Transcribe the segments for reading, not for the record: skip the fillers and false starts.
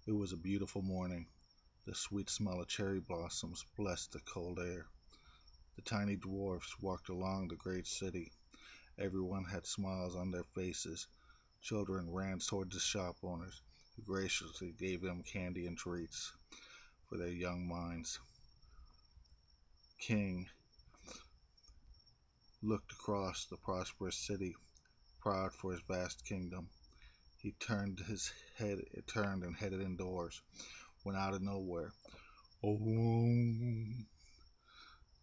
It was a beautiful morning. The sweet smell of cherry blossoms blessed the cold air. The tiny dwarfs walked along the great city. Everyone had smiles on their faces. Children ran toward the shop owners, who graciously gave them candy and treats for their young minds. King looked across the prosperous city, proud for his vast kingdom. He turned and headed indoors, when out of nowhere, oh,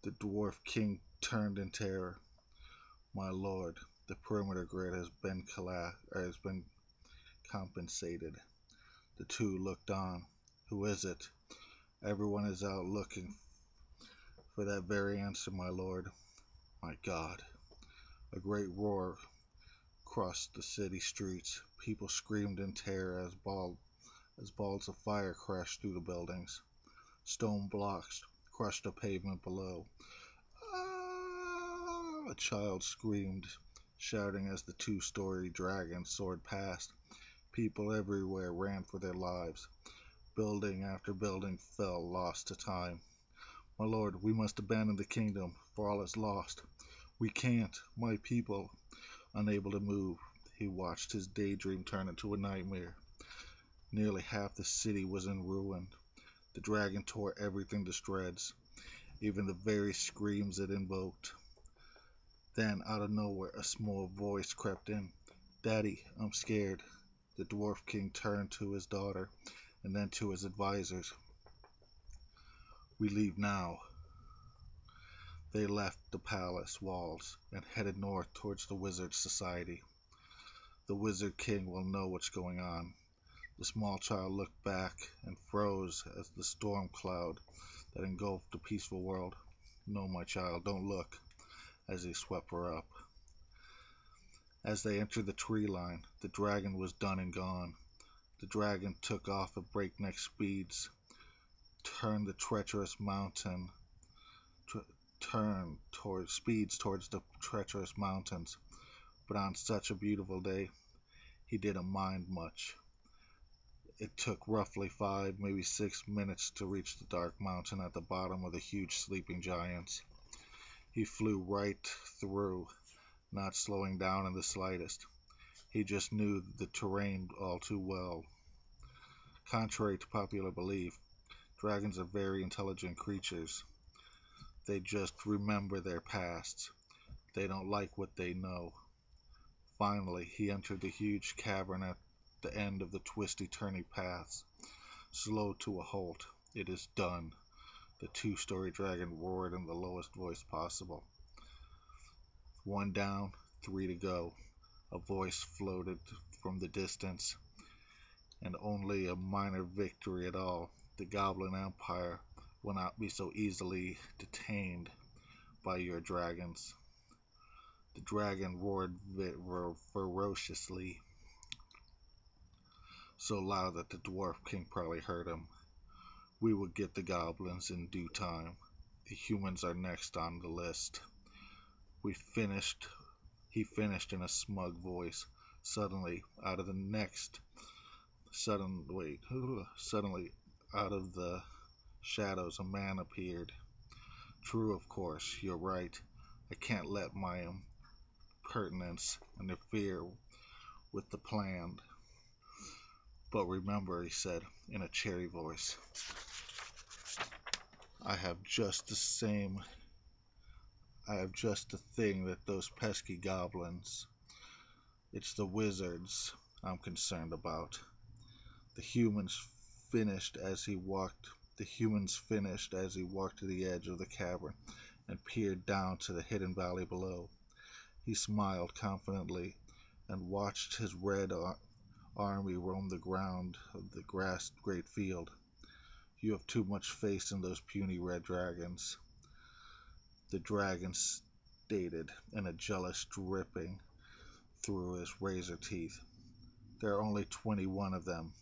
the dwarf king turned in terror. My lord, the perimeter grid has been compensated. The two looked on. Who is it? Everyone is out looking for that very answer, my lord. My God. A great roar crossed the city streets. People screamed in terror as balls of fire crashed through the buildings. Stone blocks crushed the pavement below. Ah! A child screamed, shouting as the two-story dragon soared past. People everywhere ran for their lives. Building after building fell, lost to time. My lord, we must abandon the kingdom, for all is lost. We can't, my people, unable to move. He watched his daydream turn into a nightmare. Nearly half the city was in ruin. The dragon tore everything to shreds, even the very screams it invoked. Then, out of nowhere, a small voice crept in. Daddy, I'm scared. The dwarf king turned to his daughter and then to his advisors. We leave now. They left the palace walls and headed north towards the wizard society. The wizard king will know what's going on. The small child looked back and froze as the storm cloud that engulfed the peaceful world. No, my child, don't look, as he swept her up. As they entered the tree line, the dragon was done and gone. The dragon took off at breakneck speeds, turned the treacherous mountain, turned towards the treacherous mountains. But on such a beautiful day, he didn't mind much. It took roughly 5, maybe 6 minutes to reach the dark mountain at the bottom of the huge sleeping giants. He flew right through, not slowing down in the slightest. He just knew the terrain all too well. Contrary to popular belief, dragons are very intelligent creatures. They just remember their pasts. They don't like what they know. Finally, he entered the huge cavern at the end of the twisty turning paths. Slowed to a halt. It is done. The two-story dragon roared in the lowest voice possible. 1 down, 3 to go. A voice floated from the distance. And only a minor victory at all. The Goblin Empire will not be so easily detained by your dragons. The dragon roared ferociously, so loud that the dwarf king probably heard him. We will get the goblins in due time. The humans are next on the list. He finished in a smug voice. Suddenly, out of the shadows, a man appeared. True, of course, you're right. I can't let my impertinence interfere with the plan. But remember, he said in a cheery voice, I have just the same. I have just the thing that those pesky goblins. It's the wizards I'm concerned about. The humans finished as he walked. The humans finished as he walked to the edge of the cavern and peered down to the hidden valley below. He smiled confidently and watched his red army roam the ground of the grassed great field. You have too much faith in those puny red dragons, the dragon stated in a jealous dripping through his razor teeth. There are only 21 of them.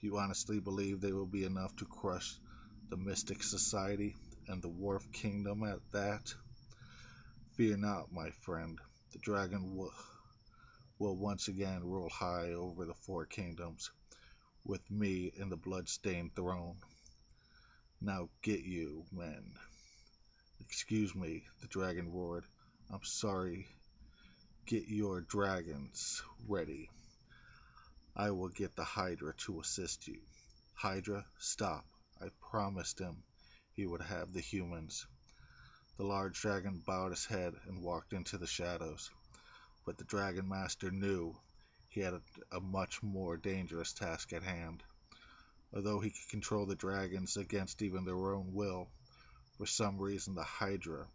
Do you honestly believe they will be enough to crush the Mystic Society and the Dwarf Kingdom at that? Fear not, my friend. The dragon will once again rule high over the 4 kingdoms. with me in the blood-stained throne. Now get you, men. Excuse me, the dragon roared. I'm sorry. Get your dragons ready. I will get the Hydra to assist you. Hydra, stop. I promised him he would have the humans. The large dragon bowed his head and walked into the shadows. But the Dragon Master knew he had a much more dangerous task at hand. Although he could control the dragons against even their own will, for some reason the Hydra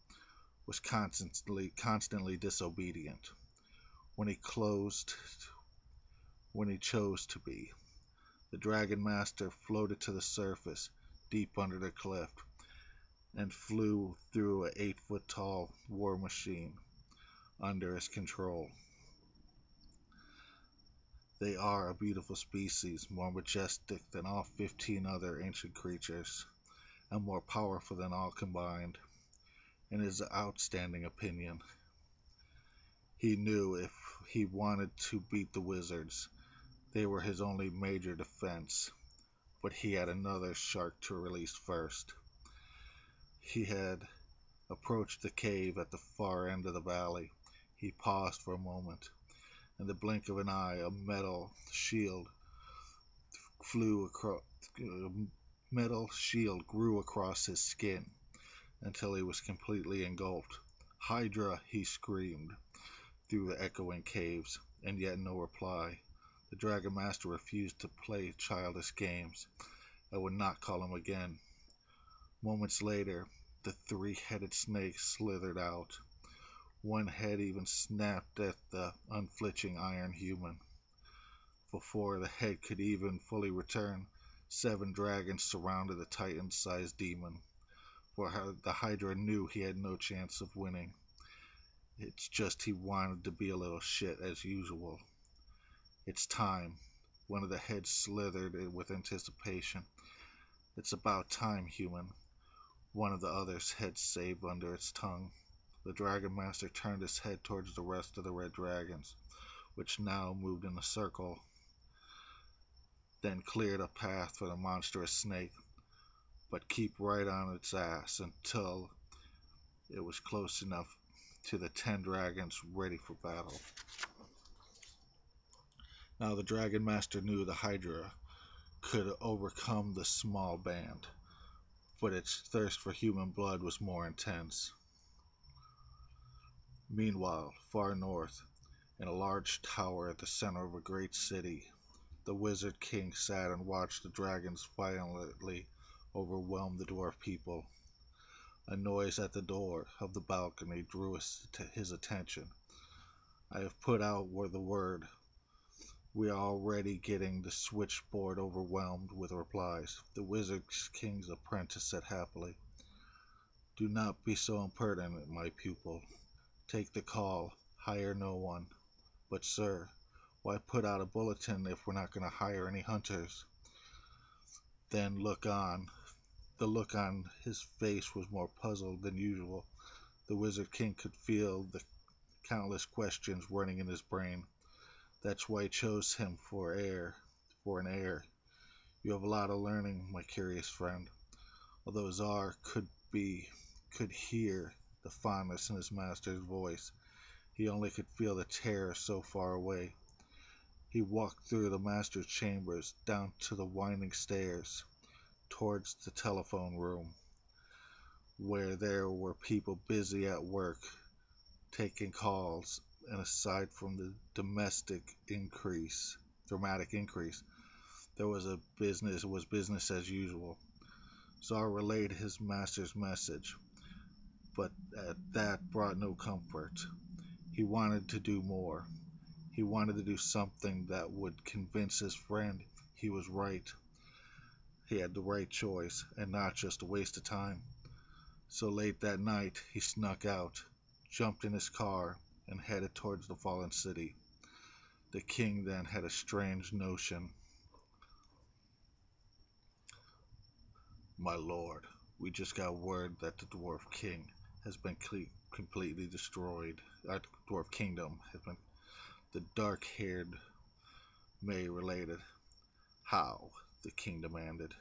was constantly disobedient when he chose to be. The Dragon Master floated to the surface, deep under the cliff, and flew through an 8-foot tall war machine under his control. They are a beautiful species, more majestic than all 15 other ancient creatures, and more powerful than all combined, in his outstanding opinion. He knew if he wanted to beat the wizards, they were his only major defense, but he had another shark to release first. He had approached the cave at the far end of the valley. He paused for a moment. In the blink of an eye, a metal shield grew across his skin until he was completely engulfed. Hydra, he screamed through the echoing caves, and yet no reply. The Dragon Master refused to play childish games and would not call him again. Moments later, the three-headed snake slithered out. One head even snapped at the unflinching iron human. Before the head could even fully return, 7 dragons surrounded the titan-sized demon. For the Hydra knew he had no chance of winning. It's just he wanted to be a little shit as usual. It's time. One of the heads slithered with anticipation. It's about time, human. One of the others' heads saved under its tongue. The Dragon Master turned his head towards the rest of the red dragons, which now moved in a circle, then cleared a path for the monstrous snake, but keep right on its ass until it was close enough to the 10 dragons ready for battle. Now the Dragon Master knew the Hydra could overcome the small band, but its thirst for human blood was more intense. Meanwhile, far north, in a large tower at the center of a great city, the Wizard King sat and watched the dragons violently overwhelm the dwarf people. A noise at the door of the balcony drew his attention. I have put out the word. We are already getting the switchboard overwhelmed with replies. The Wizard King's apprentice said happily. Do not be so impertinent, my pupil. Take the call. Hire no one. But, sir, why put out a bulletin if we're not going to hire any hunters? Then look on. The look on his face was more puzzled than usual. The Wizard King could feel the countless questions running in his brain. That's why he chose him for an heir. You have a lot of learning, my curious friend. Although Czar could hear the fondness in his master's voice, he only could feel the terror so far away. He walked through the master's chambers, down to the winding stairs, towards the telephone room, where there were people busy at work, taking calls, and aside from the dramatic increase, there was business as usual. Czar relayed his master's message, but that brought no comfort. He wanted to do more. He wanted to do something that would convince his friend he was right. He had the right choice, and not just a waste of time. So late that night, he snuck out, jumped in his car, and headed towards the fallen city. The king then had a strange notion. My lord, we just got word that the Dwarf King has been completely destroyed. Our Dwarf Kingdom has been. The dark-haired May related. How? The king demanded.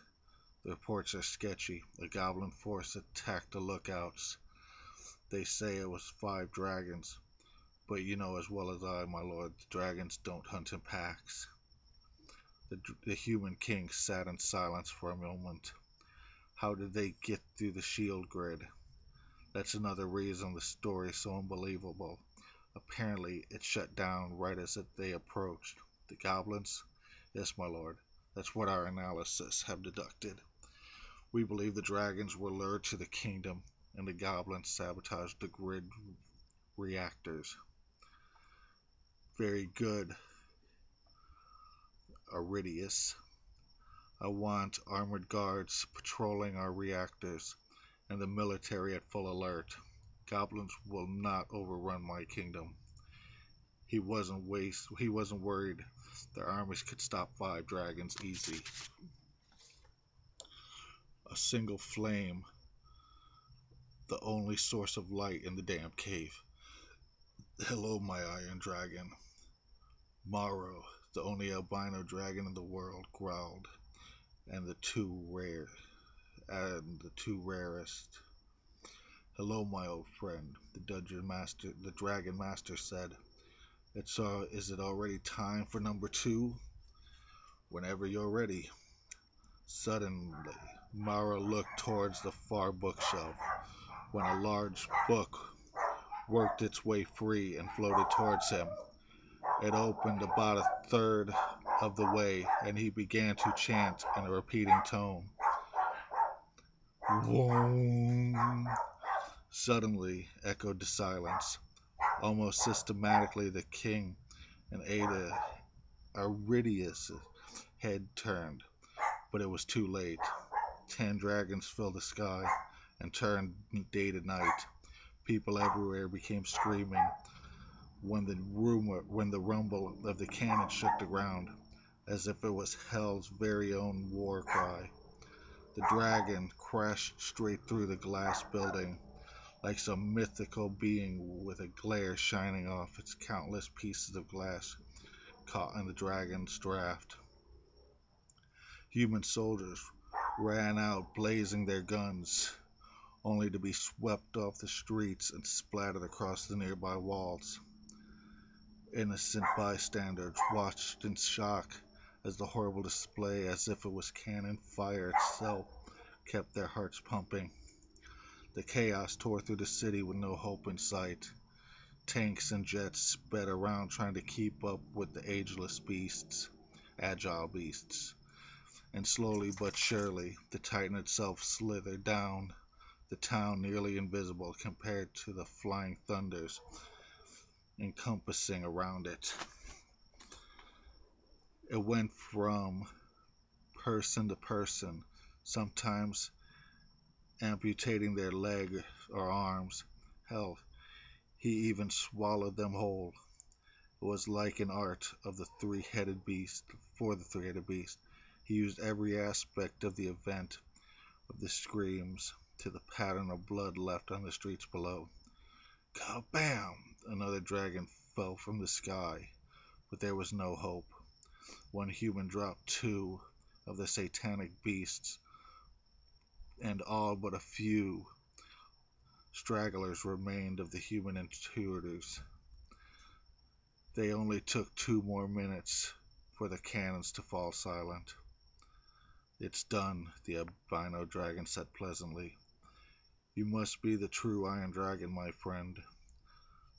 The reports are sketchy. A goblin force attacked the lookouts. They say it was 5 dragons. But you know as well as I, my lord, the dragons don't hunt in packs. The human king sat in silence for a moment. How did they get through the shield grid? That's another reason the story is so unbelievable. Apparently, it shut down right as they approached. The goblins? Yes, my lord. That's what our analysis have deducted. We believe the dragons were lured to the kingdom, and the goblins sabotaged the grid reactors. Very good, Aridius. I want armored guards patrolling our reactors, and the military at full alert. Goblins will not overrun my kingdom. He wasn't worried their armies could stop 5 dragons easy. A single flame, the only source of light in the damn cave. Hello, my iron dragon. Morrow, the only albino dragon in the world, growled, and the two rarest. Hello, my old friend, the dragon master said. Is it already time for number 2? Whenever you're ready. Suddenly, Mara looked towards the far bookshelf when a large book worked its way free and floated towards him. It opened about a third of the way, and he began to chant in a repeating tone. Whoom! Suddenly echoed the silence. Almost systematically, the king and Ada Aridius' head turned, but it was too late. 10 dragons filled the sky and turned day to night. People everywhere became screaming when the rumble of the cannon shook the ground, as if it was hell's very own war cry. The dragon crashed straight through the glass building, like some mythical being with a glare shining off its countless pieces of glass caught in the dragon's draft. Human soldiers ran out blazing their guns, only to be swept off the streets and splattered across the nearby walls. Innocent bystanders watched in shock as the horrible display, as if it was cannon fire itself, kept their hearts pumping. The chaos tore through the city with no hope in sight. Tanks and jets sped around trying to keep up with the agile beasts. And slowly but surely, the Titan itself slithered down, the town nearly invisible compared to the flying thunders encompassing around it. It went from person to person, sometimes amputating their leg or arms. Hell, he even swallowed them whole. It was like an art of the three-headed beast. For the three-headed beast, he used every aspect of the event, of the screams to the pattern of blood left on the streets below. Kabam! Another dragon fell from the sky, but there was no hope. One human dropped 2 of the satanic beasts, and all but a few stragglers remained of the human intruders. They only took 2 more minutes for the cannons to fall silent. It's done, the albino dragon said pleasantly. You must be the true Iron Dragon, my friend.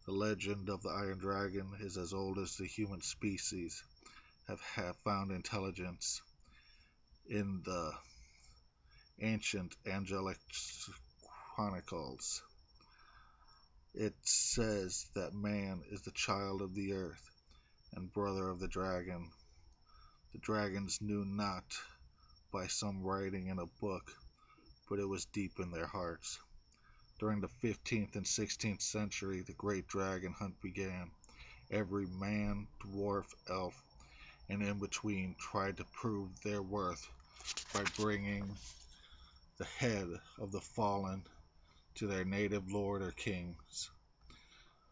The legend of the Iron Dragon is as old as the human species have found intelligence. In the ancient angelic chronicles, it says that man is the child of the earth and brother of the dragon. The dragons knew not by some writing in a book, but it was deep in their hearts. During the 15th and 16th century, the great dragon hunt began. Every man, dwarf, elf, and in between tried to prove their worth by bringing the head of the fallen to their native lord or kings.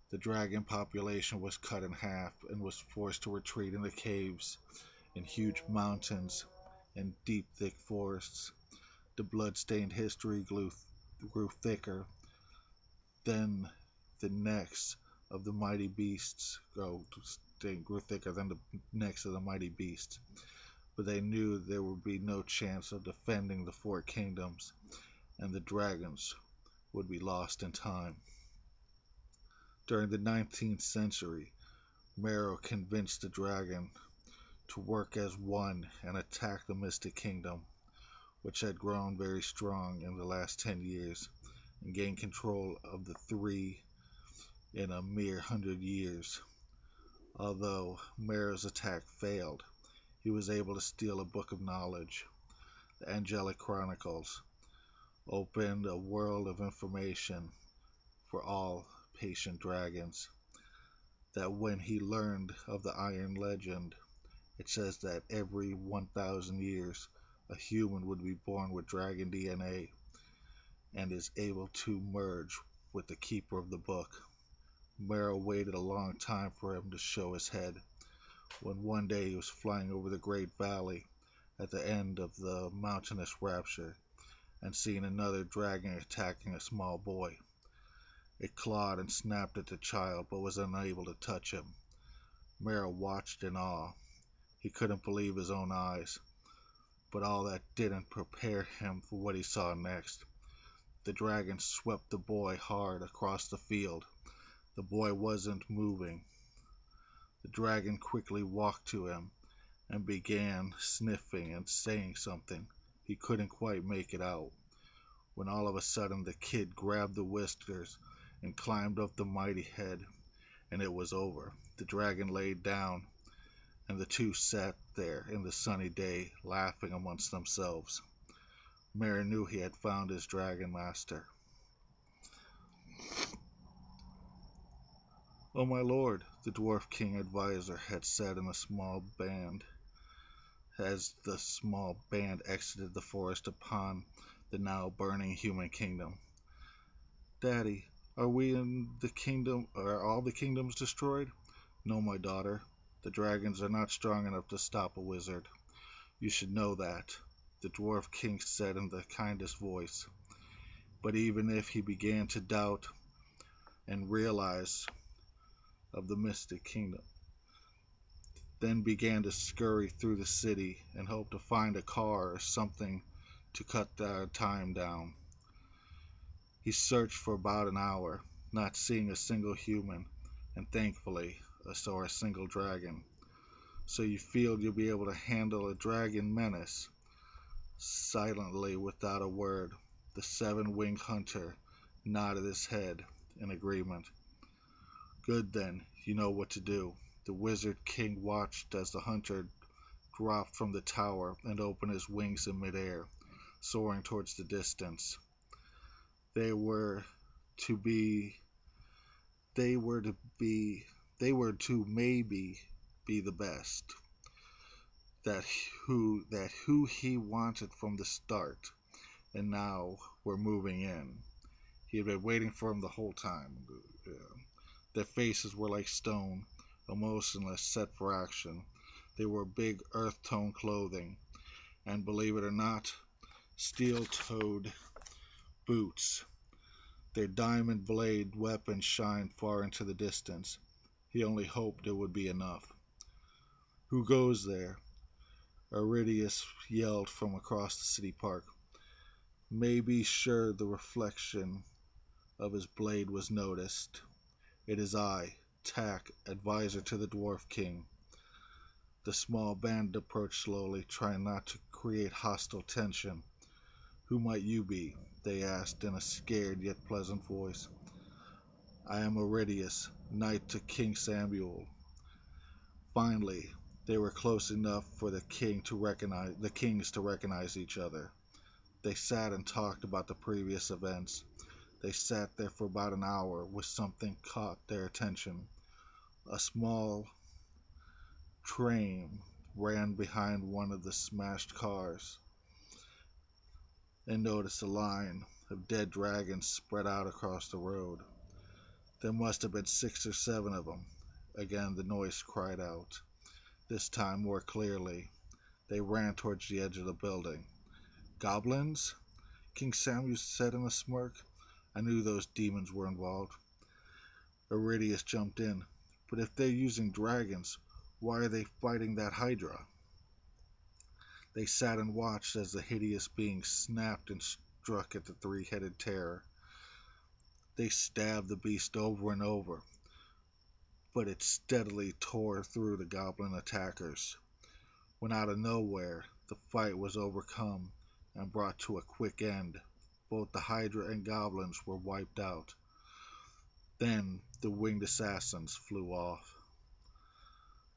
The dragon population was cut in half and was forced to retreat in the caves in huge mountains and deep, thick forests. The blood-stained history grew thicker. Then the necks of the mighty beasts grew thicker than the necks of the mighty beasts. But they knew there would be no chance of defending the four kingdoms, and the dragons would be lost in time. During the 19th century, Mero convinced the dragon to work as one and attack the Mystic Kingdom, which had grown very strong in the last 10 years and gained control of the three in a mere 100 years. Although Mero's attack failed, he was able to steal a book of knowledge. The Angelic Chronicles opened a world of information for all patient dragons. That when he learned of the Iron Legend, it says that every 1,000 years a human would be born with dragon DNA and is able to merge with the keeper of the book. Mero waited a long time for him to show his head. When one day he was flying over the great valley at the end of the mountainous rapture and seeing another dragon attacking a small boy. It clawed and snapped at the child but was unable to touch him. Mero watched in awe. He couldn't believe his own eyes, but all that didn't prepare him for what he saw next. The dragon swept the boy hard across the field. The boy wasn't moving. The dragon quickly walked to him and began sniffing and saying something. He couldn't quite make it out, when all of a sudden the kid grabbed the whiskers and climbed up the mighty head, and it was over. The dragon laid down, and the two sat there in the sunny day, laughing amongst themselves. Mero knew he had found his dragon master. "Oh, my lord," the dwarf king advisor had said in a small band, as the small band exited the forest upon the now burning human kingdom. "Daddy, are we in the kingdom? Are all the kingdoms destroyed?" "No, my daughter. The dragons are not strong enough to stop a wizard. You should know that," the dwarf king said in the kindest voice. But even if he began to doubt and realize of the Mystic Kingdom, then began to scurry through the city and hope to find a car or something to cut the time down. He searched for about an hour, not seeing a single human, and thankfully saw a single dragon. "So you feel you'll be able to handle a dragon menace?" Silently, without a word, the seven-winged hunter nodded his head in agreement. "Good then, you know what to do." The wizard king watched as the hunter dropped from the tower and opened his wings in midair, soaring towards the distance. They were to be they were to be they were to maybe be the best that who he wanted from the start, and now were moving in. He had been waiting for him the whole time. Their faces were like stone, emotionless, set for action. They wore big earth-tone clothing, and believe it or not, steel-toed boots. Their diamond blade weapons shined far into the distance. He only hoped it would be enough. "Who goes there?" Aridius yelled from across the city park. May be sure the reflection of his blade was noticed. "It is I, Tak, advisor to the Dwarf King." The small band approached slowly, trying not to create hostile tension. "Who might you be?" they asked in a scared yet pleasant voice. "I am Aridius, knight to King Samuel." Finally, they were close enough for the kings to recognize each other. They sat and talked about the previous events. They sat there for about an hour when something caught their attention. A small train ran behind one of the smashed cars, and noticed a line of dead dragons spread out across the road. There must have been 6 or 7 of them. Again the noise cried out. this time more clearly. They ran towards the edge of the building. Goblins? King Samuel said in a smirk. I knew those demons were involved. Iridius jumped in. But if they're using dragons, why are they fighting that Hydra? They sat and watched as the hideous being snapped and struck at the three-headed terror. They stabbed the beast over and over, but it steadily tore through the goblin attackers. When out of nowhere, the fight was overcome and brought to a quick end. Both the Hydra and goblins were wiped out. Then the winged assassins flew off.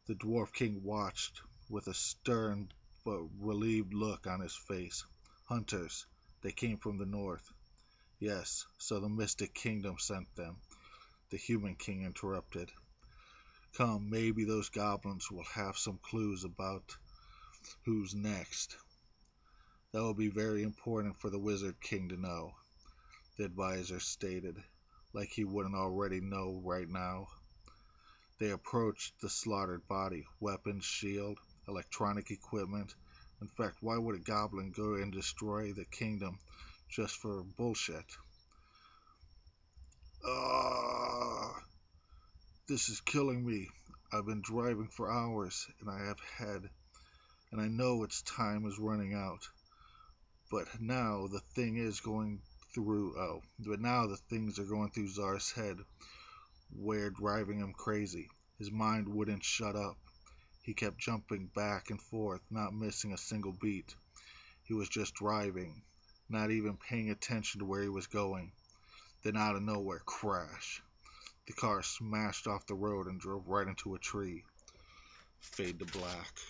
The Dwarf King watched with a stern but relieved look on his face. Hunters, they came from the north. Yes, so the Mystic Kingdom sent them. The Human King interrupted. Come, maybe those goblins will have some clues about who's next. That will be very important for the Wizard King to know, the advisor stated, like he wouldn't already know right now. They approached the slaughtered body, weapons, shield, electronic equipment. In fact, why would a goblin go and destroy the kingdom just for bullshit? Ah, this is killing me. I've been driving for hours, and I know its time is running out. But now the things are going through Czar's head. We're driving him crazy. His mind wouldn't shut up. He kept jumping back and forth, not missing a single beat. He was just driving, not even paying attention to where he was going. Then out of nowhere, crash. The car smashed off the road and drove right into a tree. Fade to black.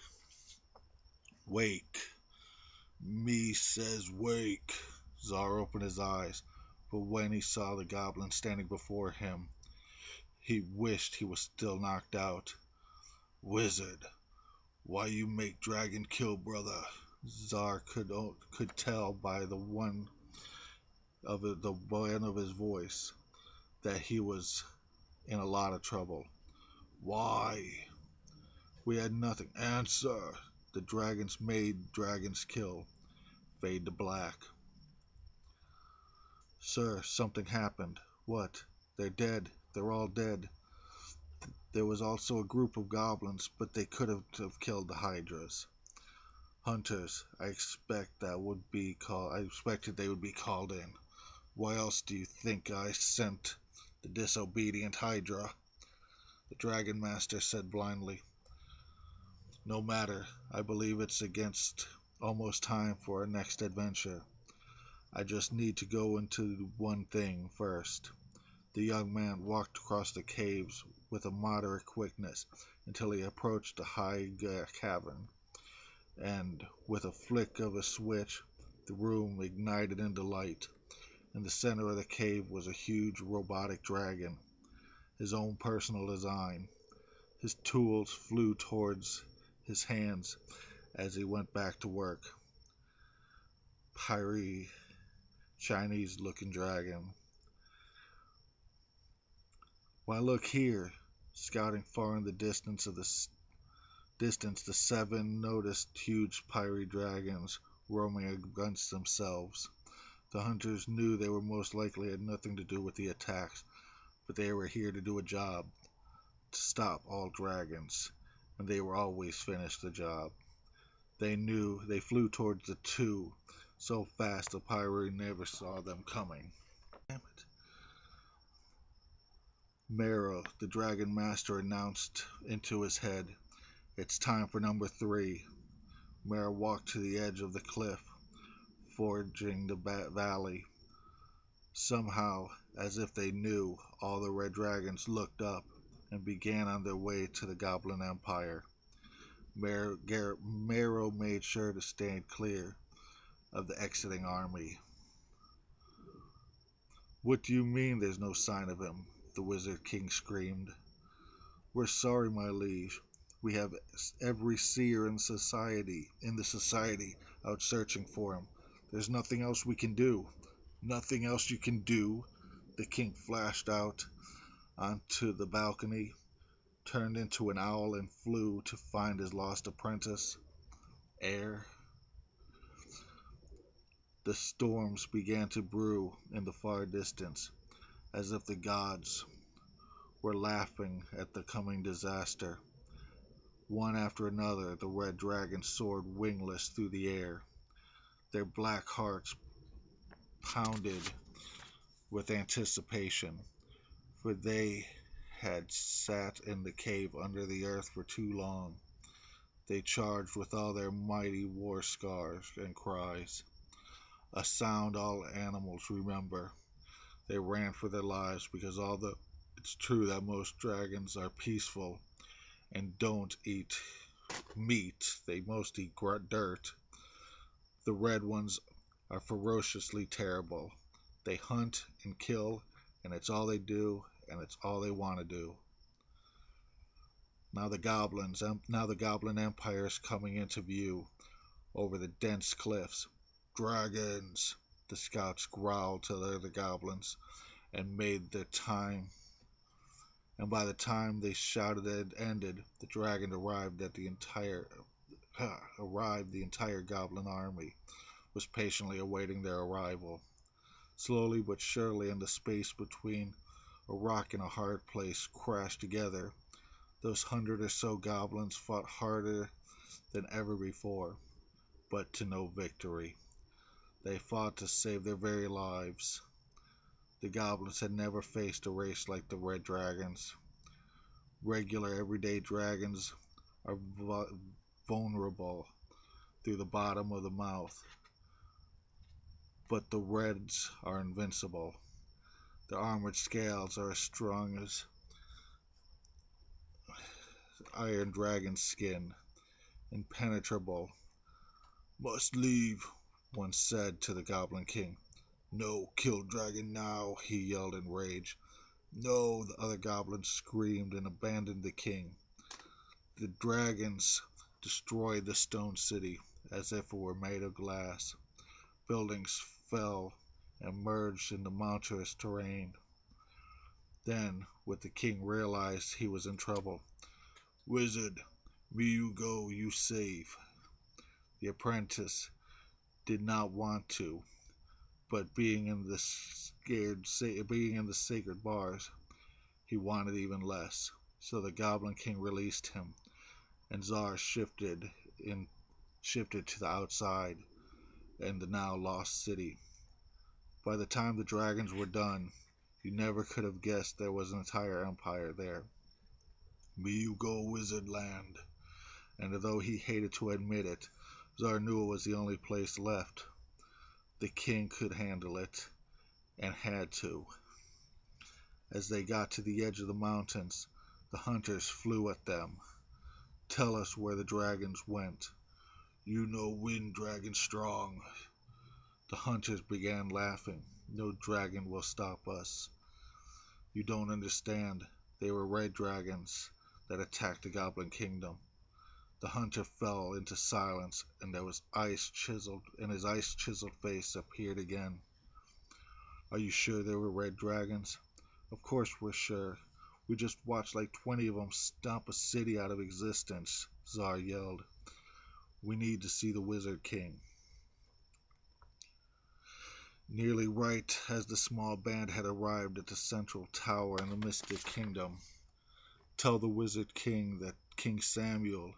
Wake. Me says wake. Czar opened his eyes, but when he saw the goblin standing before him, he wished he was still knocked out. Wizard, why you make dragon kill, brother? Czar could tell by the one of his voice that he was in a lot of trouble. Why? We had nothing. Answer. The dragons made dragons kill. Fade to black. Sir, something happened. What? They're dead. They're all dead. There was also a group of goblins, but they could have killed the Hydras. Hunters, I expected they would be called in. Why else do you think I sent the disobedient Hydra? The Dragon Master said blindly. No matter, I believe it's almost time for our next adventure. I just need to go into one thing first. The young man walked across the caves with a moderate quickness until he approached a high cavern, and with a flick of a switch, the room ignited into light. In the center of the cave was a huge robotic dragon, his own personal design. His tools flew towards his hands as he went back to work. Pyre, Chinese-looking dragon. Why, look here! Scouting far in the distance, the seven noticed huge pyre dragons roaming against themselves. The hunters knew they were most likely had nothing to do with the attacks, but they were here to do a job, to stop all dragons, and they were always finish the job. They flew towards the two, so fast the pyre never saw them coming. Damn it. Mero, the Dragon Master, announced into his head, "It's time for number 3. Mero walked to the edge of the cliff, forging the valley. Somehow, as if they knew, all the red dragons looked up and began on their way to the Goblin Empire. Mero made sure to stand clear of the exiting army. What do you mean there's no sign of him? The Wizard King screamed. We're sorry, my liege. We have every seer in the society out searching for him. There's nothing else we can do. Nothing else you can do? The king flashed out onto the balcony. turned into an owl and flew to find his lost apprentice, Air. The storms began to brew in the far distance, as if the gods were laughing at the coming disaster. One after another, the red dragons soared wingless through the air. Their black hearts pounded with anticipation, for they had sat in the cave under the earth for too long. They charged with all their mighty war scars and cries, a sound all animals remember. They ran for their lives because although it's true that most dragons are peaceful and don't eat meat, they most eat dirt. The red ones are ferociously terrible. They hunt and kill, and it's all they do, and it's all they want to do. Now the Goblin Empire is coming into view over the dense cliffs. Dragons! The scouts growled to the other goblins, and by the time they shouted it ended, the dragon arrived. The entire goblin army was patiently awaiting their arrival. Slowly but surely, in the space between a rock and a hard place crashed together. Those 100 or so goblins fought harder than ever before, but to no victory. They fought to save their very lives. The goblins had never faced a race like the red dragons. Regular everyday dragons are vulnerable through the bottom of the mouth, but the reds are invincible. Their armored scales are as strong as iron dragon skin, impenetrable. Must leave, one said to the Goblin King. No, kill dragon now, he yelled in rage. No, the other goblins screamed and abandoned the king. The dragons destroyed the stone city as if it were made of glass. Buildings fell and merged in the mountainous terrain. Then, with the king realized he was in trouble. Wizard, me you go, you save. The apprentice did not want to, but being in the sacred bars, he wanted even less. So the Goblin King released him, and Czar shifted to the outside in the now lost city. By the time the dragons were done, you never could have guessed there was an entire empire there. Me you go, wizard land. And though he hated to admit it, Czar knew it was the only place left. The king could handle it, and had to. As they got to the edge of the mountains, the hunters flew at them. Tell us where the dragons went. You know wind dragon strong. The hunters began laughing. No dragon will stop us. You don't understand. They were red dragons that attacked the Goblin Kingdom. The hunter fell into silence, and his ice chiseled face appeared again. Are you sure they were red dragons? Of course we're sure. We just watched like 20 of them stomp a city out of existence, Czar yelled. We need to see the Wizard King. Nearly right as the small band had arrived at the central tower in the Mystic Kingdom. Tell the Wizard King that King Samuel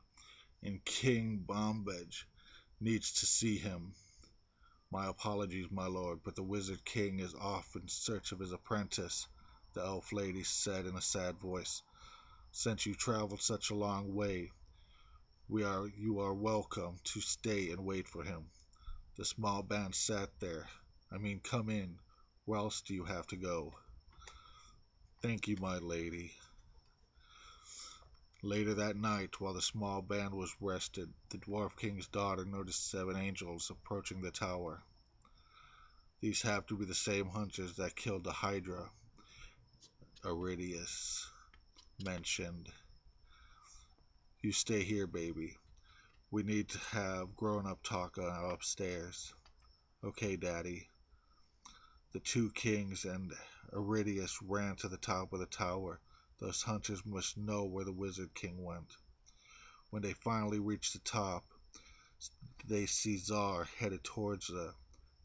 and King Bombage needs to see him. My apologies, my lord, but the Wizard King is off in search of his apprentice, the elf lady said in a sad voice. Since you traveled such a long way, you are welcome to stay and wait for him. The small band sat there. Come in. Where else do you have to go? Thank you, my lady. Later that night, while the small band was rested, the Dwarf King's daughter noticed 7 angels approaching the tower. These have to be the same hunters that killed the Hydra, Iridius mentioned. You stay here, baby. We need to have grown-up talk upstairs. Okay, Daddy. The 2 kings and Iridius ran to the top of the tower. Those hunters must know where the Wizard King went. When they finally reach the top, they see Czar headed towards the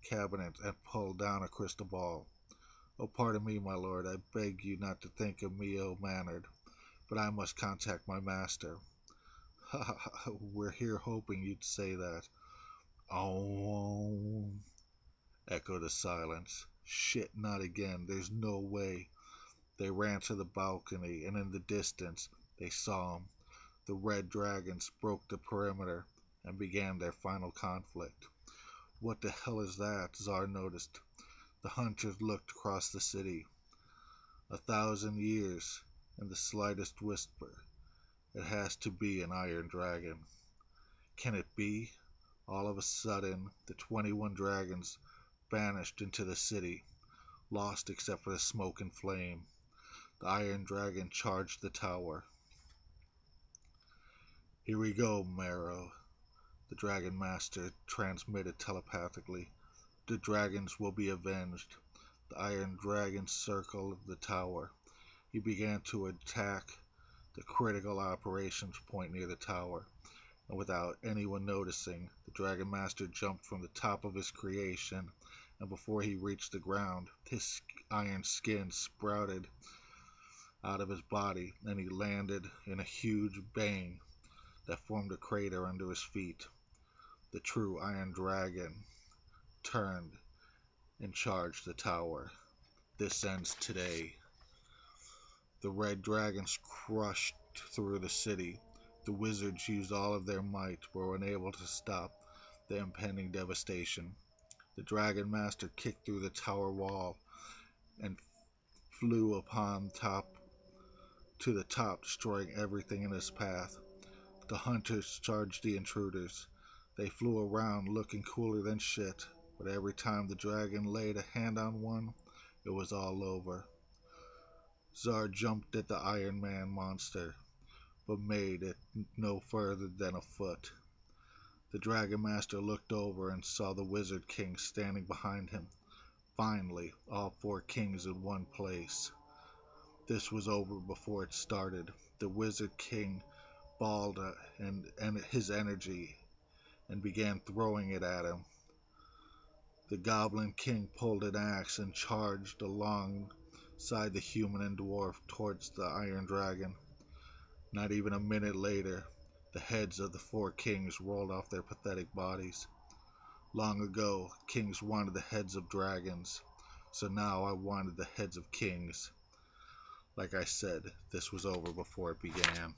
cabinet and pull down a crystal ball. Oh, pardon me, my lord, I beg you not to think of me ill-mannered, but I must contact my master. Ha ha ha, we're here hoping you'd say that. Oh, echoed the silence. Shit, not again, there's no way. They ran to the balcony, and in the distance, they saw him. The red dragons broke the perimeter and began their final conflict. What the hell is that? Czar noticed. The hunters looked across the city. 1,000 years, and the slightest whisper. It has to be an iron dragon. Can it be? All of a sudden, the 21 dragons vanished into the city, lost except for the smoke and flame. The iron dragon charged the tower. Here we go, Marrow, the dragon master transmitted telepathically. The dragons will be avenged. The iron dragon circled the tower. He began to attack the critical operations point near the tower, and without anyone noticing, the dragon master jumped from the top of his creation, and before he reached the ground, his iron skin sprouted out of his body, and he landed in a huge bang that formed a crater under his feet. The true iron dragon turned and charged the tower. This ends today. The red dragons crushed through the city. The wizards used all of their might, but were unable to stop the impending devastation. The dragon master kicked through the tower wall and flew upon top to the top, destroying everything in his path. The hunters charged the intruders. They flew around looking cooler than shit, but every time the dragon laid a hand on one, it was all over. Czar jumped at the Iron Man monster, but made it no further than a foot. The Dragon Master looked over and saw the Wizard King standing behind him. Finally, all 4 kings in one place. This was over before it started. The Wizard King balled and his energy and began throwing it at him. The Goblin King pulled an axe and charged alongside the human and dwarf towards the Iron Dragon. Not even a minute later, the heads of the 4 kings rolled off their pathetic bodies. Long ago, kings wanted the heads of dragons, so now I wanted the heads of kings. Like I said, this was over before it began.